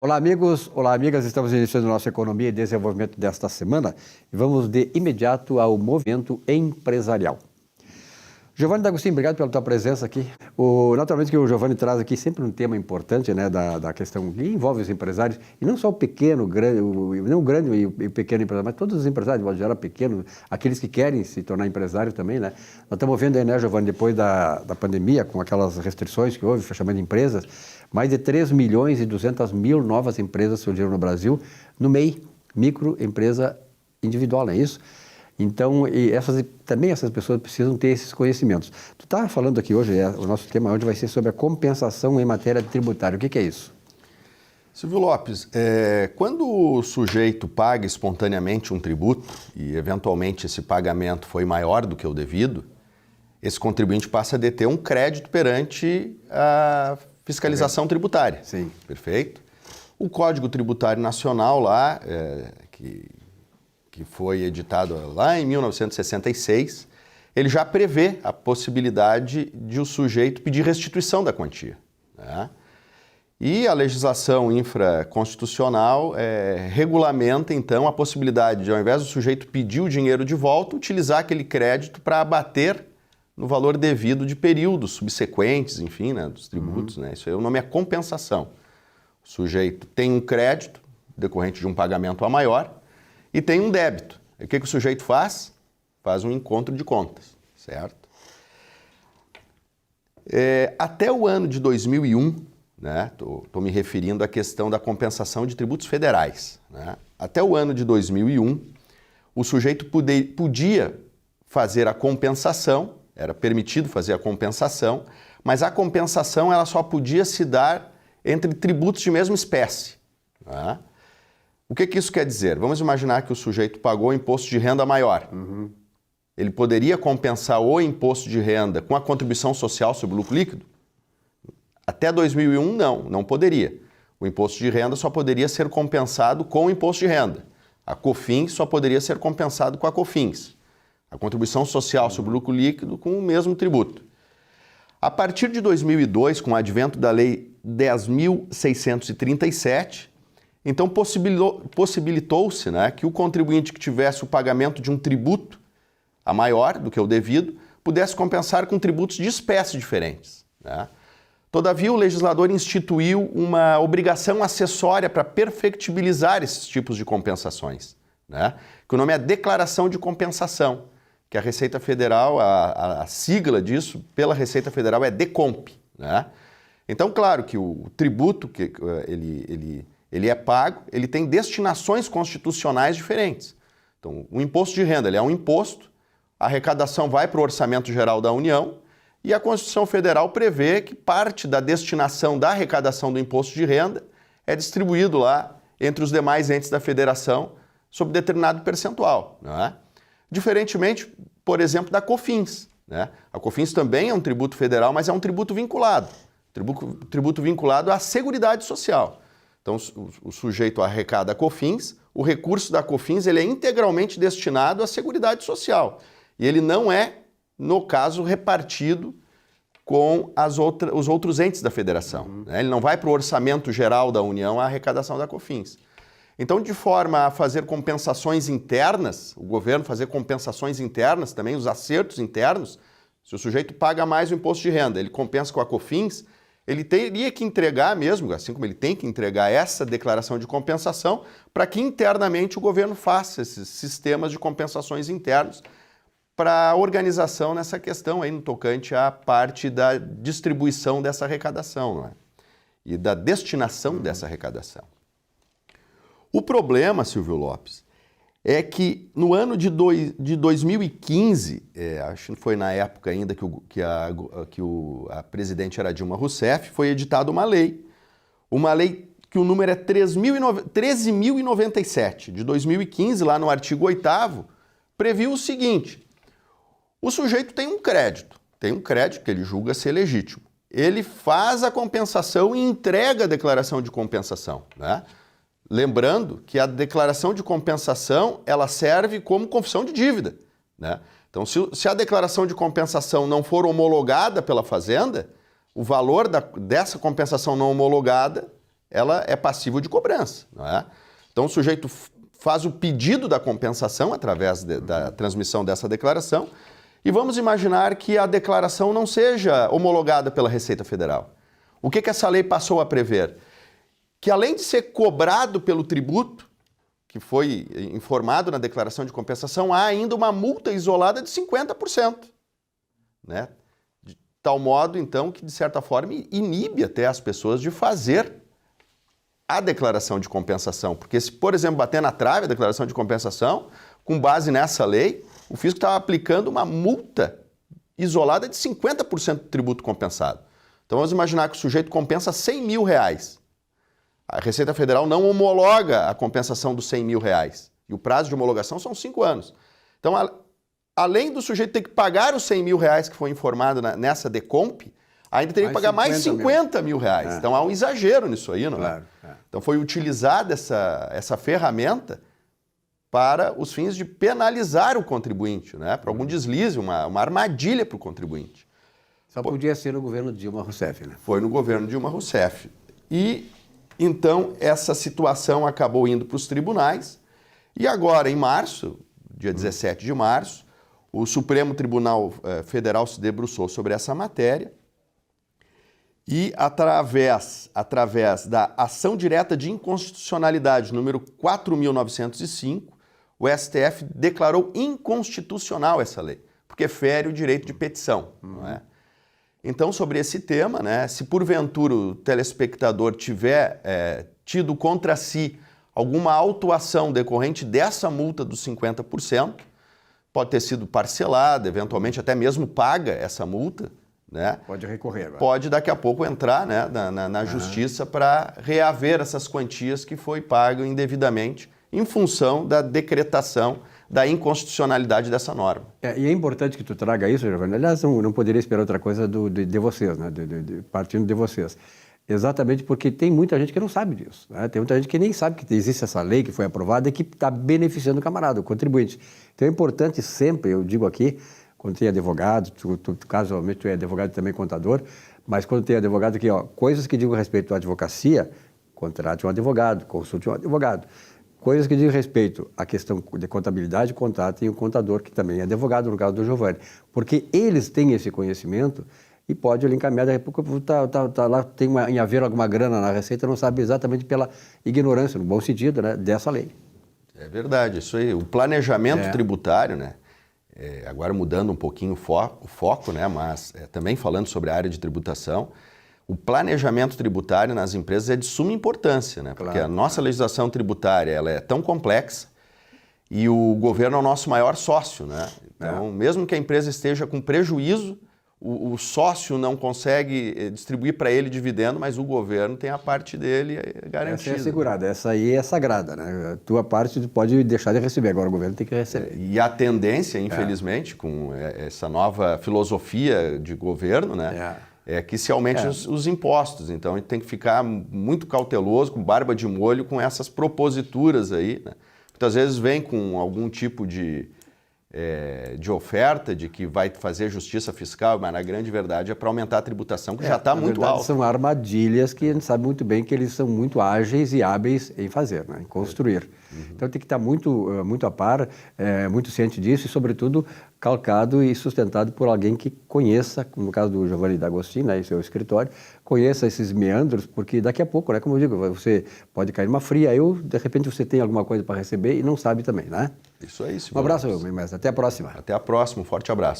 Olá, amigos. Olá, amigas. Estamos iniciando nossa Economia e Desenvolvimento desta semana e vamos de imediato ao movimento empresarial. Giovanni D'Agostino, obrigado pela tua presença aqui. Naturalmente que o Giovanni traz aqui sempre um tema importante, né, da questão que envolve os empresários, e não só o pequeno, não o grande e o pequeno empresário, mas todos os empresários, de modo geral, pequeno, aqueles que querem se tornar empresário também, né? Nós estamos vendo aí, né, Giovanni, depois da pandemia, com aquelas restrições que houve, fechamento de empresas, mais de 3 milhões e 200 mil novas empresas surgiram no Brasil, no MEI, microempresa individual, não é isso? Então, também essas pessoas precisam ter esses conhecimentos. Tu está falando aqui hoje, o nosso tema hoje vai ser sobre a compensação em matéria tributária. O que é isso? Silvio Lopes, quando o sujeito paga espontaneamente um tributo e eventualmente esse pagamento foi maior do que o devido, esse contribuinte passa a deter um crédito perante a fiscalização tributária. Sim. Perfeito? O Código Tributário Nacional lá, que foi editado lá em 1966, ele já prevê a possibilidade de o sujeito pedir restituição da quantia, né? E a legislação infraconstitucional regulamenta, então, a possibilidade de, ao invés do sujeito pedir o dinheiro de volta, utilizar aquele crédito para abater no valor devido de períodos subsequentes, enfim, né, dos tributos, né? Isso aí, o nome é compensação. O sujeito tem um crédito decorrente de um pagamento a maior, e tem um débito. E o que o sujeito faz? Faz um encontro de contas, certo? Até o ano de 2001, né, estou me referindo à questão da compensação de tributos federais, né? Até o ano de 2001, o sujeito podia fazer a compensação, era permitido fazer a compensação, mas a compensação ela só podia se dar entre tributos de mesma espécie, né? O que isso quer dizer? Vamos imaginar que o sujeito pagou imposto de renda maior. Uhum. Ele poderia compensar o imposto de renda com a contribuição social sobre o lucro líquido? Até 2001, não poderia. O imposto de renda só poderia ser compensado com o imposto de renda. A COFINS só poderia ser compensado com a COFINS. A contribuição social sobre o lucro líquido com o mesmo tributo. A partir de 2002, com o advento da Lei 10.637, então possibilitou-se, né, que o contribuinte que tivesse o pagamento de um tributo a maior do que o devido pudesse compensar com tributos de espécies diferentes, né? Todavia, o legislador instituiu uma obrigação acessória para perfectibilizar esses tipos de compensações, né, que o nome é Declaração de Compensação, que a Receita Federal, a sigla disso pela Receita Federal é DECOMP, né? Então, claro que o tributo que ele é pago, ele tem destinações constitucionais diferentes. Então, o imposto de renda, ele é um imposto, a arrecadação vai para o Orçamento Geral da União e a Constituição Federal prevê que parte da destinação da arrecadação do imposto de renda é distribuído lá entre os demais entes da Federação sob determinado percentual, não é? Diferentemente, por exemplo, da COFINS, né? A COFINS também é um tributo federal, mas é um tributo vinculado. Tributo vinculado à Seguridade Social. Então, o sujeito arrecada a COFINS, o recurso da COFINS ele é integralmente destinado à Seguridade Social. E ele não é, no caso, repartido com os outros entes da federação, né? Ele não vai para o Orçamento Geral da União a arrecadação da COFINS. Então, de forma a fazer compensações internas, o governo fazer compensações internas também, os acertos internos, se o sujeito paga mais o imposto de renda, ele compensa com a COFINS, ele teria que entregar mesmo, assim como ele tem que entregar essa declaração de compensação, para que internamente o governo faça esses sistemas de compensações internos para a organização nessa questão aí no tocante à parte da distribuição dessa arrecadação, não é? E da destinação dessa arrecadação. O problema, Silvio Lopes, é que no ano de 2015, acho que foi na época ainda que a presidente era Dilma Rousseff, foi editada uma lei que o número é 13.097, de 2015, lá no artigo 8º, previu o seguinte: o sujeito tem um crédito que ele julga ser legítimo. Ele faz a compensação e entrega a declaração de compensação, né? Lembrando que a declaração de compensação ela serve como confissão de dívida, né? Então, se a declaração de compensação não for homologada pela Fazenda, o valor dessa compensação não homologada ela é passível de cobrança, não é? Então o sujeito faz o pedido da compensação através da transmissão dessa declaração e vamos imaginar que a declaração não seja homologada pela Receita Federal. O que essa lei passou a prever? Que além de ser cobrado pelo tributo, que foi informado na declaração de compensação, há ainda uma multa isolada de 50%. Né? De tal modo, então, que de certa forma inibe até as pessoas de fazer a declaração de compensação. Porque se, por exemplo, bater na trave a declaração de compensação, com base nessa lei, o fisco estava aplicando uma multa isolada de 50% do tributo compensado. Então vamos imaginar que o sujeito compensa R$100 mil. A Receita Federal não homologa a compensação dos R$100 mil. E o prazo de homologação são 5 anos. Então, além do sujeito ter que pagar os R$100 mil que foi informado nessa decomp, ainda teria que pagar mais 50 mil reais. Então há um exagero nisso aí, não é? Então foi utilizada essa ferramenta para os fins de penalizar o contribuinte, né? Para algum deslize, uma armadilha para o contribuinte. Só podia ser no governo Dilma Rousseff, né? Foi no governo Dilma Rousseff. E então essa situação acabou indo para os tribunais e agora em março, dia 17 de março, o Supremo Tribunal Federal se debruçou sobre essa matéria e através da ação direta de inconstitucionalidade número 4.905, o STF declarou inconstitucional essa lei, porque fere o direito de petição, não é? Então, sobre esse tema, né, se porventura o telespectador tiver tido contra si alguma autuação decorrente dessa multa dos 50%, pode ter sido parcelada, eventualmente até mesmo paga essa multa, né? Pode recorrer agora. Pode daqui a pouco entrar, né, na justiça para reaver essas quantias que foi pago indevidamente em função da decretação da inconstitucionalidade dessa norma. E é importante que tu traga isso, Giovanni. Aliás, não poderia esperar outra coisa de vocês, né? Partindo de vocês. Exatamente porque tem muita gente que não sabe disso, né? Tem muita gente que nem sabe que existe essa lei que foi aprovada e que está beneficiando o camarada, o contribuinte. Então é importante sempre, eu digo aqui, quando tem advogado, casualmente tu é advogado e também contador, mas quando tem advogado aqui, ó, coisas que digam respeito à advocacia, contrate um advogado, consulte um advogado. Coisas que dizem respeito à questão de contabilidade, contratem um contador, que também é advogado, no caso do Giovanni. Porque eles têm esse conhecimento e pode ele encaminhar, daqui a pouco tá lá, tem em haver alguma grana na Receita, não sabe exatamente pela ignorância, no bom sentido, né, dessa lei. É verdade, isso aí. O planejamento tributário, né? Agora mudando um pouquinho o foco, né? Mas também falando sobre a área de tributação, o planejamento tributário nas empresas é de suma importância, né? Porque a nossa legislação tributária ela é tão complexa e o governo é o nosso maior sócio, né? Então, mesmo que a empresa esteja com prejuízo, o sócio não consegue distribuir para ele dividendo, mas o governo tem a parte dele garantida. Essa é segurada, essa aí é sagrada, né? A tua parte tu pode deixar de receber, agora o governo tem que receber. E a tendência, infelizmente, com essa nova filosofia de governo, né? É que se aumente os impostos. Então, a gente tem que ficar muito cauteloso, com barba de molho, com essas proposituras aí, né? Muitas vezes vem com algum tipo de oferta de que vai fazer justiça fiscal, mas na grande verdade é para aumentar a tributação, que já está muito alta. São armadilhas que a gente sabe muito bem que eles são muito ágeis e hábeis em fazer, né? Em construir. Então tem que estar muito a par, muito ciente disso e, sobretudo, calcado e sustentado por alguém que conheça, no caso do Giovanni D'Agostino, né, em seu escritório, conheça esses meandros, porque daqui a pouco, né, como eu digo, você pode cair numa fria, de repente você tem alguma coisa para receber e não sabe também, né? Isso aí, Um abraço, meu mestre. Até a próxima. Até a próxima. Um forte abraço.